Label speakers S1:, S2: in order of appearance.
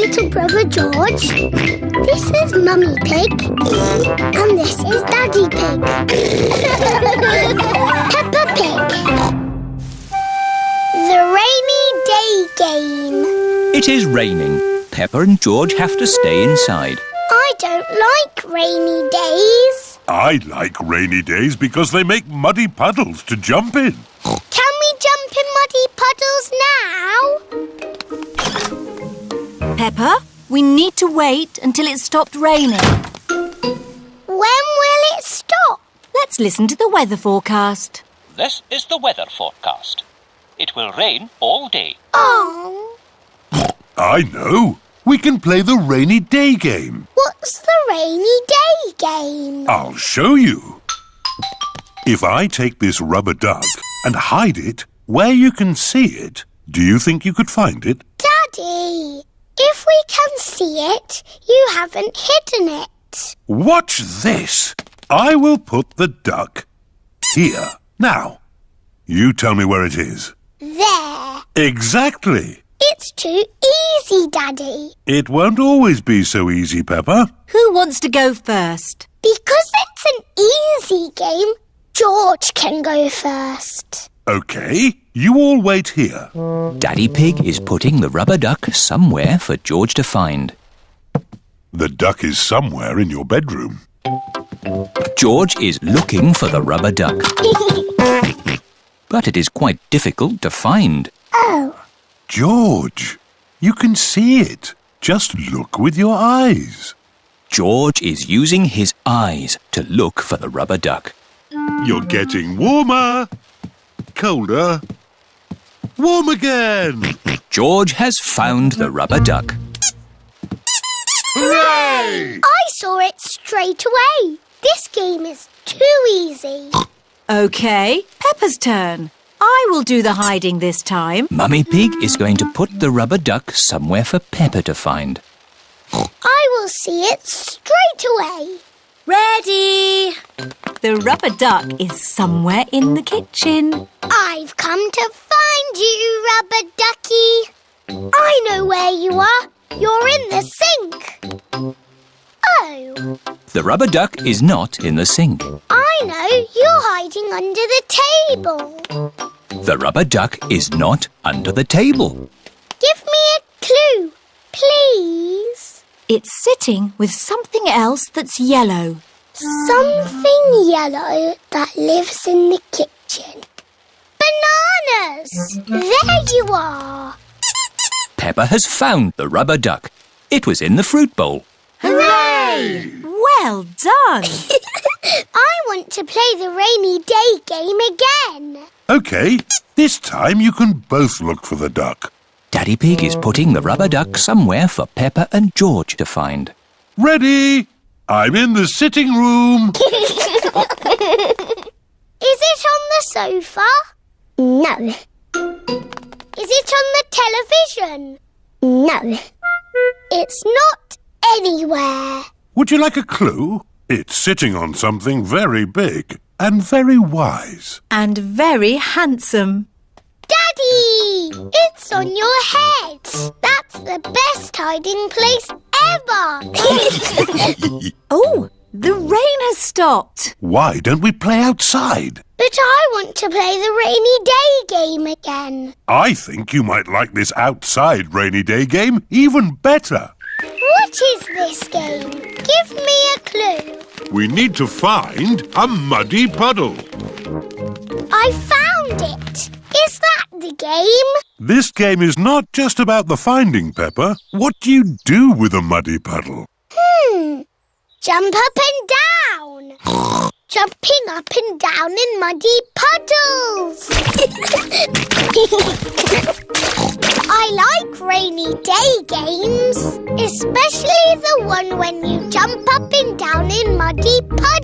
S1: little brother George. This is Mummy Pig. And this is Daddy Pig. Peppa Pig. The rainy day game.
S2: It is raining. Peppa and George have to stay inside.
S1: I don't like rainy days.
S3: I like rainy days because they make muddy puddles to jump in.
S1: Can we jump in muddy puddles now?
S4: Peppa, we need to wait until it stopped raining.
S1: When will it stop?
S4: Let's listen to the weather forecast.
S5: This is the weather forecast. It will rain all day.
S1: Oh.
S3: I know. We can play the rainy day game.
S1: What's the rainy day game?
S3: I'll show you. If I take this rubber duck and hide it where you can see it, do you think you could find it?
S1: Daddy, if we can see it, you haven't hidden it.
S3: Watch this. I will put the duck here. Now, you tell me where it is.
S1: There.
S3: Exactly.
S1: It's too easy, Daddy.
S3: It won't always be so easy, Peppa.
S4: Who wants to go first?
S1: Because it's an easy game, George can go first.
S3: OK, you all wait here.
S2: Daddy Pig is putting the rubber duck somewhere for George to find.
S3: The duck is somewhere in your bedroom.
S2: George is looking for the rubber duck. But it is quite difficult to find.
S1: Oh.
S3: George, you can see it. Just look with your eyes.
S2: George is using his eyes to look for the rubber duck.
S3: You're getting warmer. Colder. Warm again.
S2: George has found the rubber duck.
S3: Hooray!
S1: I saw it straight away. This game is too easy.
S4: OK, Peppa's turn. I will do the hiding this time.
S2: Mummy Pig is going to put the rubber duck somewhere for Peppa to find.
S1: I will see it straight away.
S4: Ready! The rubber duck is somewhere in the kitchen.
S1: I've come to find you, Rubber Ducky. I know where you are. You're in the sink. Oh.
S2: The rubber duck is not in the sink.
S1: I know. You're hiding under the table.
S2: The rubber duck is not under the table.
S1: Give me a clue, please.
S4: It's sitting with something else that's yellow.
S1: Something yellow that lives in the kitchen. Bananas! There you are.
S2: Peppa has found the rubber duck. It was in the fruit bowl.
S1: Hooray!
S4: Well done!
S1: I want to play the rainy day game again.
S3: OK, this time you can both look for the duck.
S2: Daddy Pig is putting the rubber duck somewhere for Peppa and George to find.
S3: Ready? I'm in the sitting room.
S1: Is it on the sofa? No. Is it on the television? No. It's not anywhere.
S3: Would you like a clue? It's sitting on something very big and very wise.
S4: And very handsome.
S1: Daddy! It's on your head. That's the best hiding place ever.
S4: Oh, the rain has stopped.
S3: Why don't we play outside?
S1: But I want to play the rainy day game again.
S3: I think you might like this outside rainy day game even better.
S1: What is this game? Give me a clue.
S3: We need to find a muddy puddle.
S1: I found it. Is that the game?
S3: This game is not just about the finding, Peppa. What do you do with a muddy puddle?
S1: Jump up and down. Jumping up and down in muddy puddles. I like rainy day games, especially the one when you jump up and down in muddy puddles.